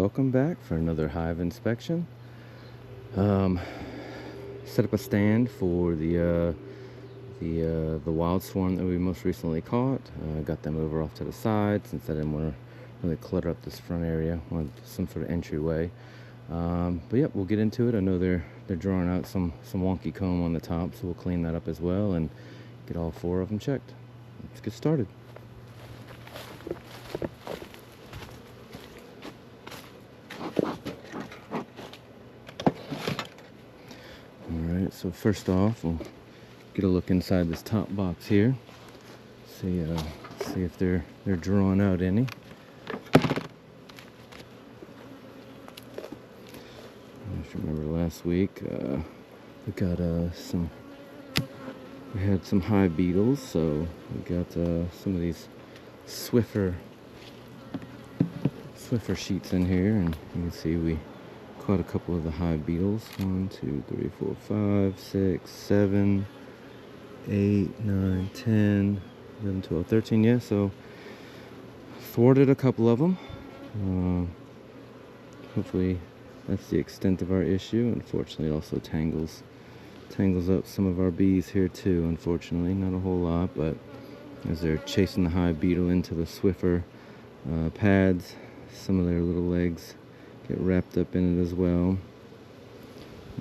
welcome back for another hive inspection. Set up a stand for the wild swarm that we most recently caught. Got them over off to the side since I didn't want to really clutter up this front area. Wanted some sort of entryway. But yeah, we'll get into it. I know they're drawing out some wonky comb on the top, so we'll clean that up as well and get all 4 of them checked. Let's get started. Alright, so first off, we'll get a look inside this top box here. See if they're drawing out any. If you remember last week, we got we had some hive beetles, so we got some of these Swiffer sheets in here, and you can see we caught a couple of the hive beetles. 1, 2, 3, 4, 5, 6, 7, 8, 9, 10, 11, 12, 13. Yeah, so thwarted a couple of them. Hopefully that's the extent of our issue. Unfortunately, it also tangles up some of our bees here too. Unfortunately, not a whole lot, but as they're chasing the hive beetle into the Swiffer pads, some of their little legs get wrapped up in it as well.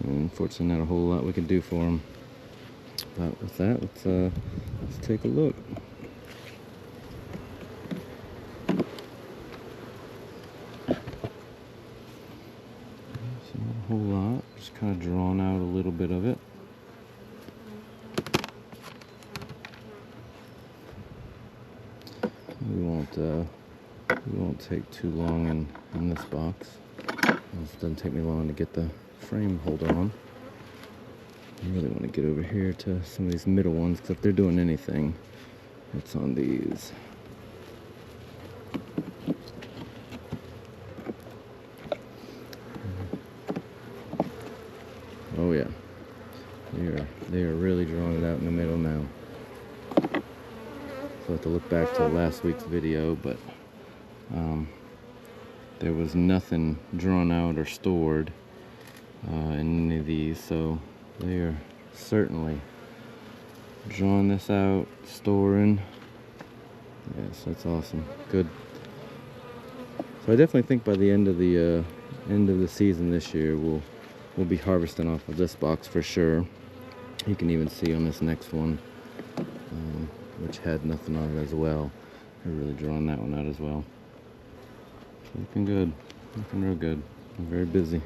And unfortunately, not a whole lot we can do for them. But with that, let's take a look. So not a whole lot, just kind of drawn out a little bit of it. We won't take too long in this box. It doesn't take me long to get the frame holder on. I really want to get over here to some of these middle ones, because if they're doing anything, it's on these. Oh yeah, they are really drawing it out in the middle now. So I have to look back to last week's video, but there was nothing drawn out or stored in any of these, so they are certainly drawing this out, storing. Yes, that's awesome. Good. So I definitely think by the end of the season this year, we'll be harvesting off of this box for sure. You can even see on this next one, which had nothing on it as well. They're really drawing that one out as well. Looking good. Looking real good. I'm very busy.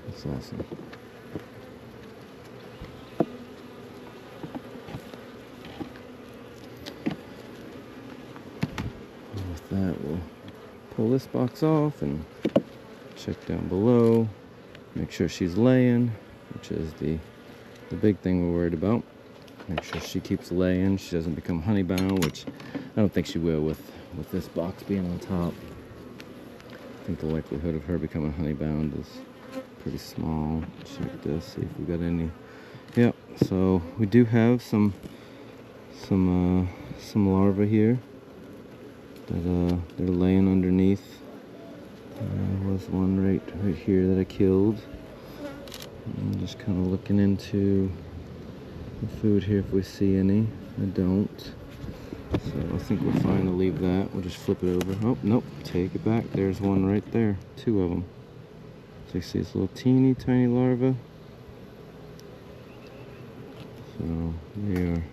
That's awesome. And with that, we'll pull this box off and check down below. Make sure she's laying, which is the big thing we're worried about. Make sure she keeps laying. She doesn't become honeybound, which I don't think she will with this box being on top. I think the likelihood of her becoming honeybound is pretty small. Check this, see if we got any. Yep, so we do have some larvae here that they're laying underneath. There was one right here that I killed. I'm just kind of looking into the food here if we see any. I don't. So I think we're fine to leave that. We'll just flip it over. Oh, nope. Take it back. There's one right there. 2 of them. So you see this little teeny tiny larva. So they are.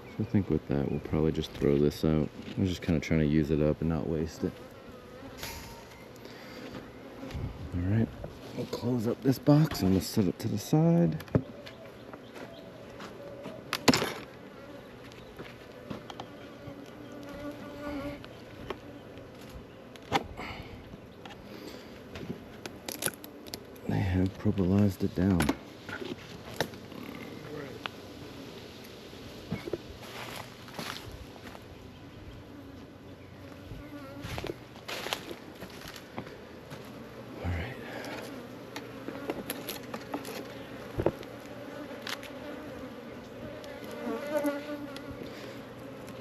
So I think with that, we'll probably just throw this out. I'm just kind of trying to use it up and not waste it. Alright, we'll close up this box and we'll set it to the side. They have propolized it down.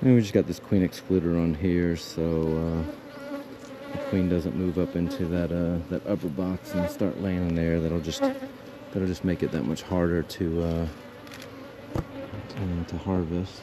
And we just got this queen excluder on here, so the queen doesn't move up into that upper box and start laying in there. That'll just make it that much harder to harvest.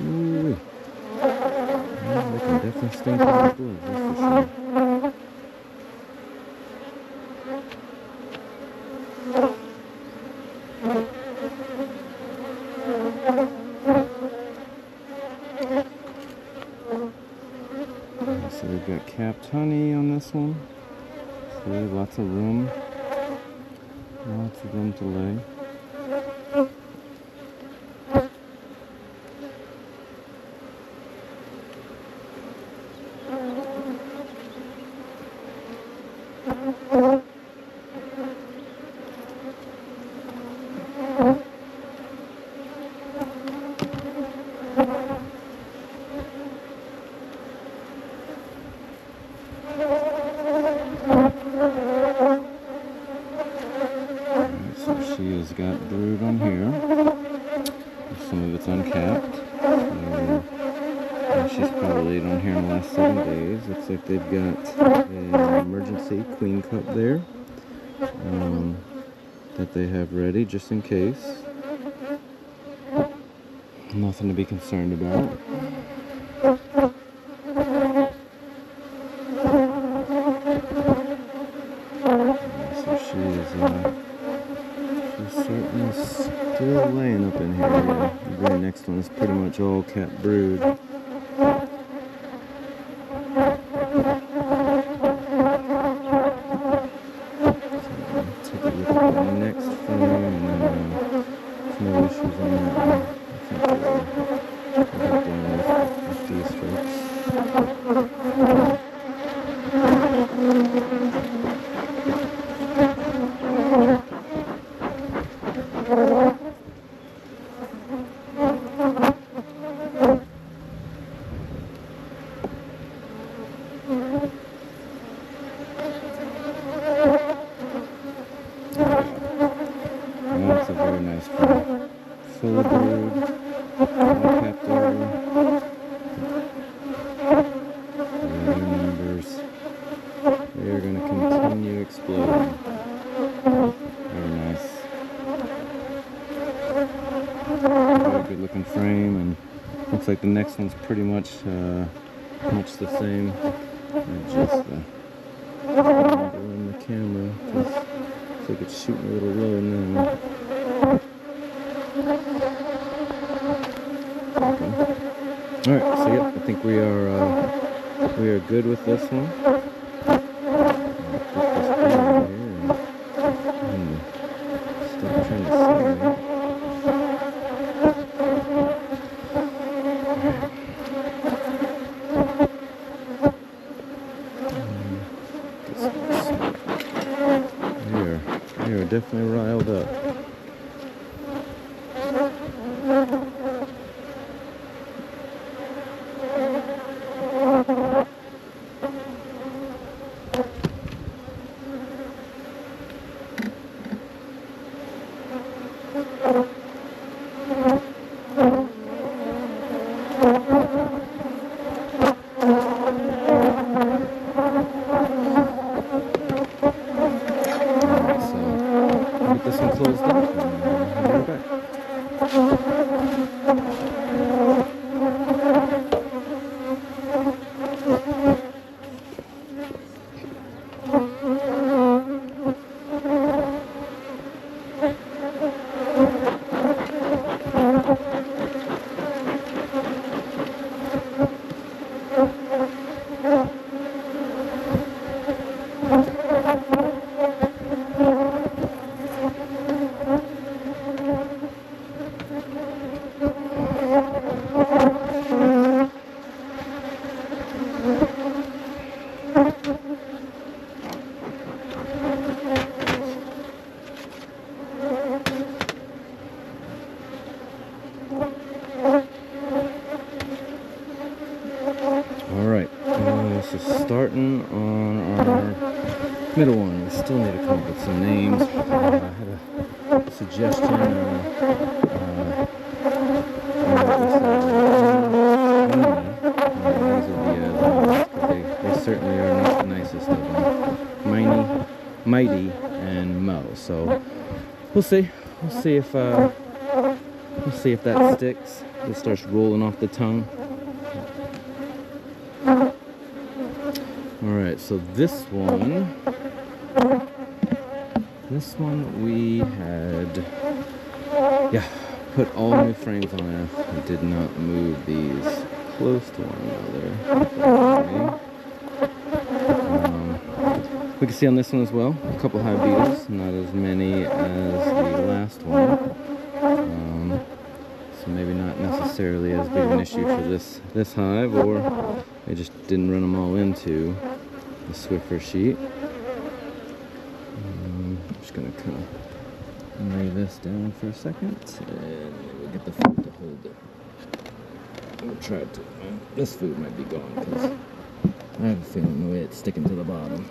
Ooh, yeah, they can definitely stink on the gloves, that's for sure. So we've got capped honey on this one. So lots of room to lay. So she has got brood on here. Some of it's uncapped. She's probably laid on here in the last 7 days. Looks like they've got an emergency queen cup there that they have ready just in case. Nothing to be concerned about. So she's certainly still laying up in here. Yeah. The very next one is pretty much all capped brood. Take a look at the next frame, and then no issues on that one. I think we'll get done with these folks. That's a very nice frame. Full of brood, all capped over. Their numbers, they are going to continue exploding. Very nice. Very good looking frame, and looks like the next one's pretty much much the same. Just the angle in the camera, because looks like it's shooting a little low now. Okay. Alright, so yep, I think we are good with this one. Stop trying to see me. They are definitely riled up. Get this one closed up and we'll be back. middle one, we still need to come up with some names. I had a suggestion. They certainly are not the nicest of them. Mighty, and Mo. So we'll see. We'll see if that sticks. It starts rolling off the tongue. All right. So this one we had, put all new frames on it. I did not move these close to one another. We can see on this one as well, a couple hive beetles, not as many as the last one. So maybe not necessarily as big an issue for this hive, or I just didn't run them all into the Swiffer sheet. I'm just gonna kind of lay this down for a second, and we'll get the food to hold it. We'll try to. This food might be gone because I have a feeling the way it's sticking to the bottom.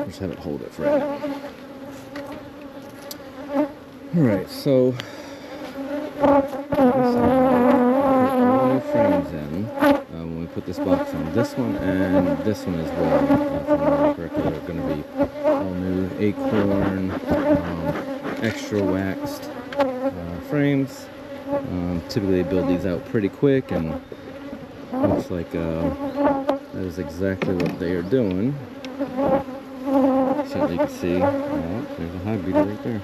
Just have it hold it for a minute. Alright, so all new frames in when we put this box on. This one and this one as well. If I remember correctly, they're going to be all new acorn, extra waxed frames. Typically they build these out pretty quick, and looks like that is exactly what they are doing. Certainly you can see, there's a hive beetle right there.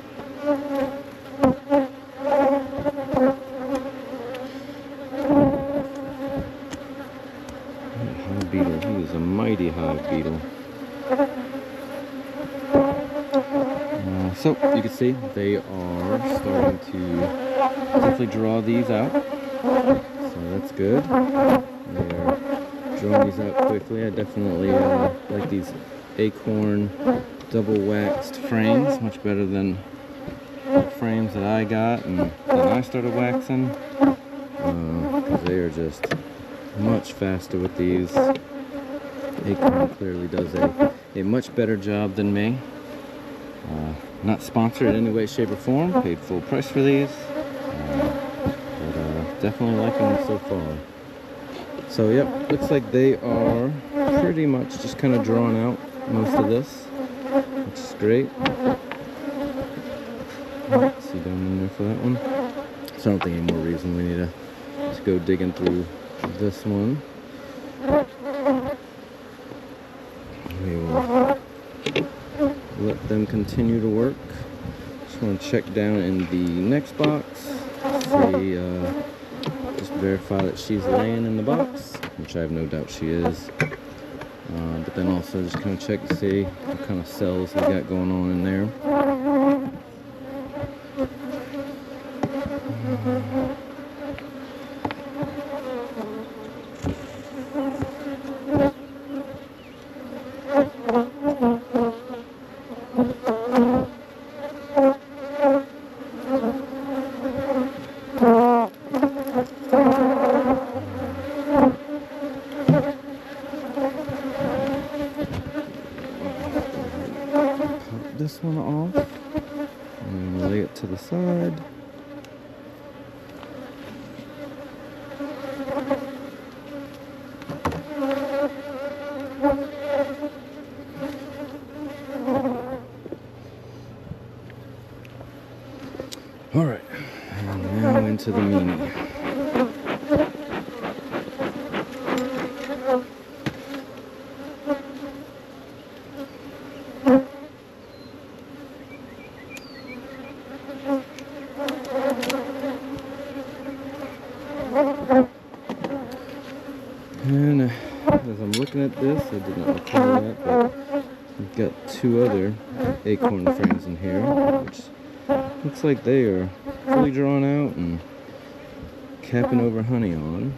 Hive beetle, he is a mighty hive beetle. So you can see they are starting to definitely draw these out. So that's good. They are drawing these out quickly. I definitely like these acorn double waxed frames, much better than the frames that I got and then I started waxing, because they are just much faster with these. Acorn clearly does a much better job than me. Not sponsored in any way, shape, or form. Paid full price for these, but definitely liking them so far. So yep, looks like they are pretty much just kind of drawing out most of this, which is great. See down in there for that one. So I don't think any more reason we need to just go digging through this one. We will let them continue to work. Just want to check down in the next box, see, just verify that she's laying in the box, which I have no doubt she is. But then also just kind of check to see what kind of cells we got going on in there. This one off and lay it to the side. All right, and now into the meanie. And as I'm looking at this, I did not recall that, but we've got two other acorn frames in here, which looks like they are fully drawn out and capping over honey on,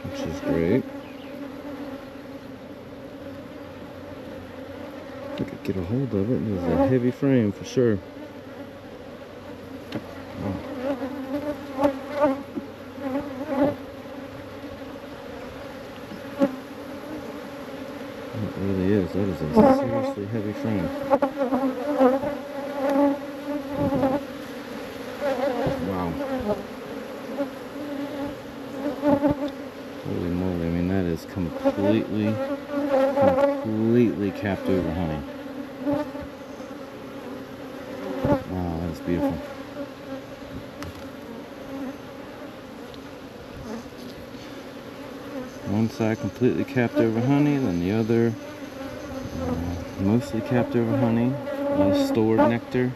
which is great. If I could get a hold of it, it's a heavy frame for sure. really is. That is a seriously heavy frame. Wow. Holy moly, I mean that is completely capped over honey. Wow, that's beautiful. One side completely capped over honey, then the other mostly capped over honey, stored nectar,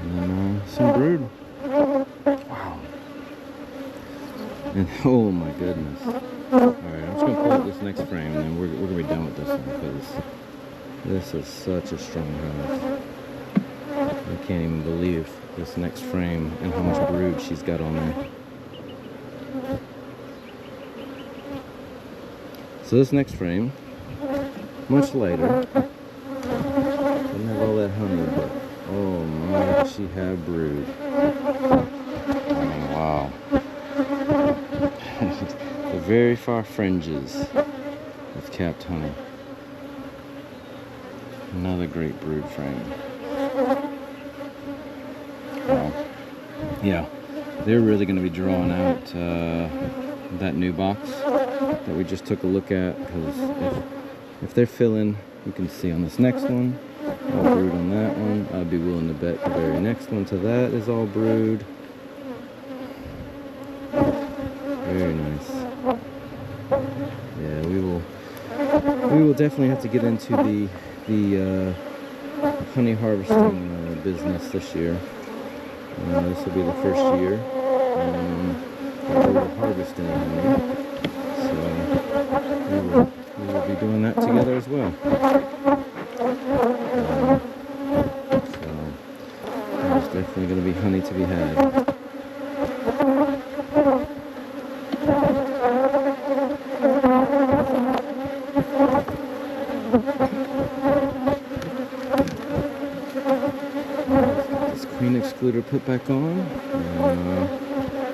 and then some brood. Wow. And oh my goodness. Alright, I'm just going to pull up this next frame and then we're going to be done with this one because this is such a strong hive. I can't even believe this next frame and how much brood she's got on there. So this next frame, much lighter, doesn't have all that honey, but oh my, she had brood. I mean, wow. The very far fringes with capped honey. Another great brood frame. Wow. Yeah, they're really going to be drawing out that new box that we just took a look at, because if they're filling, you can see on this next one, all brood on that one. I'd be willing to bet the very next one to that is all brood. Very nice. Yeah, we will definitely have to get into the honey harvesting business this year. This will be the first year that we will harvest any honey. So we will be doing that together as well. So there's definitely going to be honey to be had. Queen excluder put back on.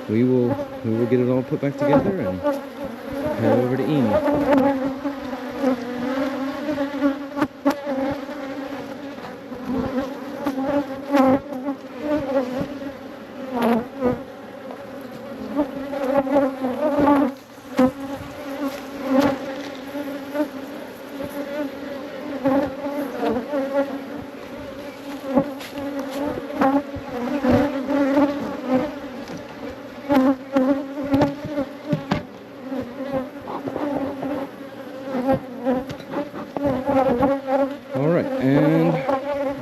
We will get it all put back together and head over to Amy. Alright, and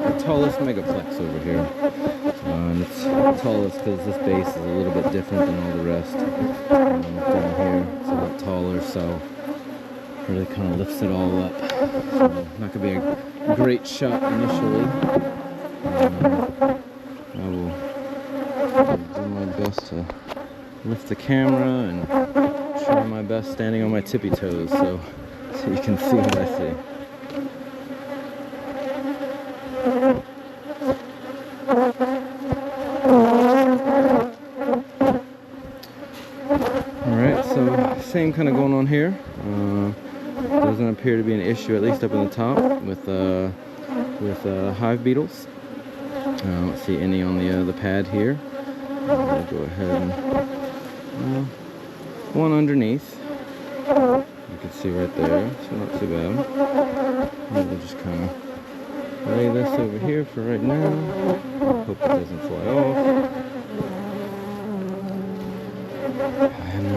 the tallest megaplex over here. It's tallest because this base is a little bit different than all the rest. Down here, it's a lot taller, so really kind of lifts it all up. So not going to be a great shot initially. I will do my best to lift the camera and try my best standing on my tippy toes so you can see what I see. Alright, so same kind of going on here. Doesn't appear to be an issue, at least up in the top, with hive beetles. I don't see any on the pad here. I'll go ahead and one underneath. You can see right there, so not too bad. We'll just kind of lay this over here for right now. Hope it doesn't fly off. And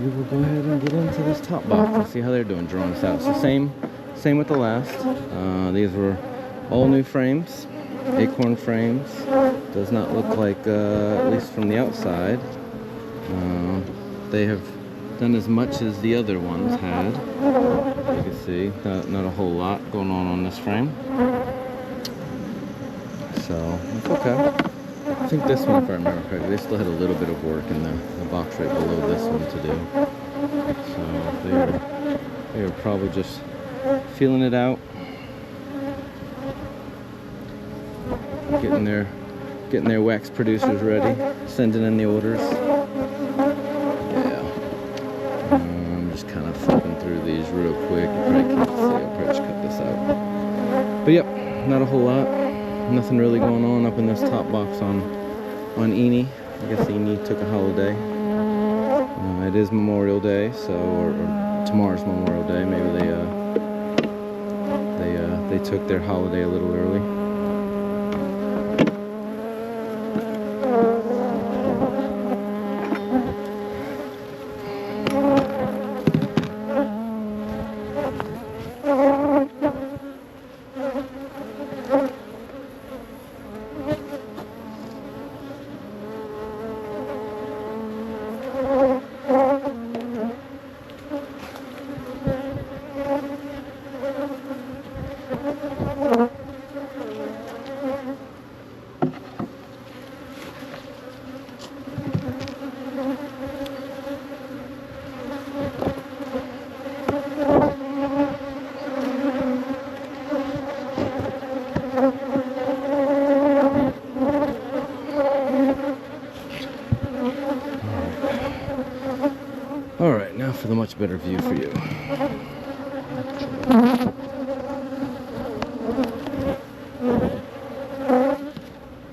we will go ahead and get into this top box and see how they're doing drawing this out. So same with the last. These were all new frames, acorn frames. Does not look like, at least from the outside, they have done as much as the other ones had. You can see not a whole lot going on this frame. So it's okay. I think this one, if I remember correctly, they still had a little bit of work in the box right below this one to do. So they are probably just feeling it out, getting their wax producers ready, sending in the orders. Yeah, I'm just just kind of flipping through these real quick. You probably can't see. I'll probably just cut this out. But yep, not a whole lot. Nothing really going on up in this top box on Eni. I guess Eni took a holiday. It is Memorial Day, so or tomorrow's Memorial Day. Maybe they took their holiday a little early. Alright, now for the much better view for you.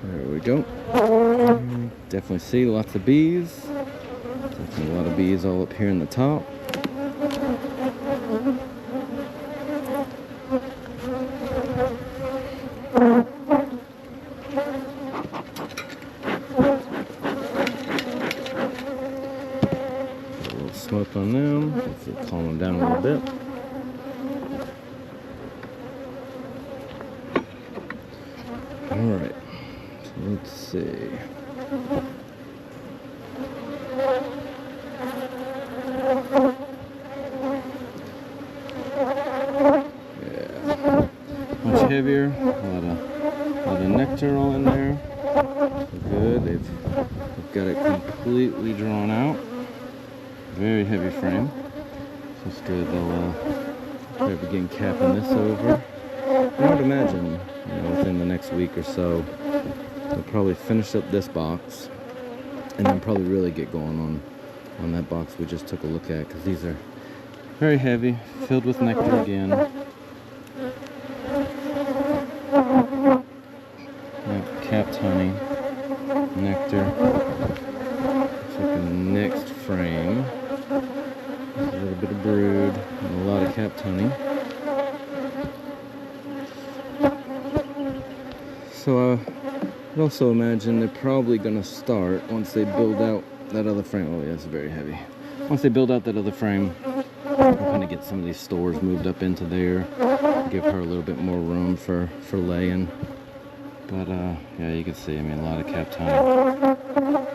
There we go. Definitely see lots of bees. Definitely a lot of bees all up here in the top. Smoke on them. Hopefully calm them down a little bit. Alright, so let's see. Yeah, much heavier. A lot of nectar all in there. Good. They've got it completely drawn out. Very heavy frame. So it's good. They'll begin capping this over. I would imagine, within the next week or so, they'll probably finish up this box, and then probably really get going on that box we just took a look at, because these are very heavy, filled with nectar again. Yep, capped honey, nectar. Looks like the next frame. A little bit of brood and a lot of capped honey. So I'd also imagine they're probably going to start, once they build out that other frame. Oh yeah, it's very heavy. Once they build out that other frame, I'm going to get some of these stores moved up into there. Give her a little bit more room for laying. But yeah, you can see, a lot of capped honey.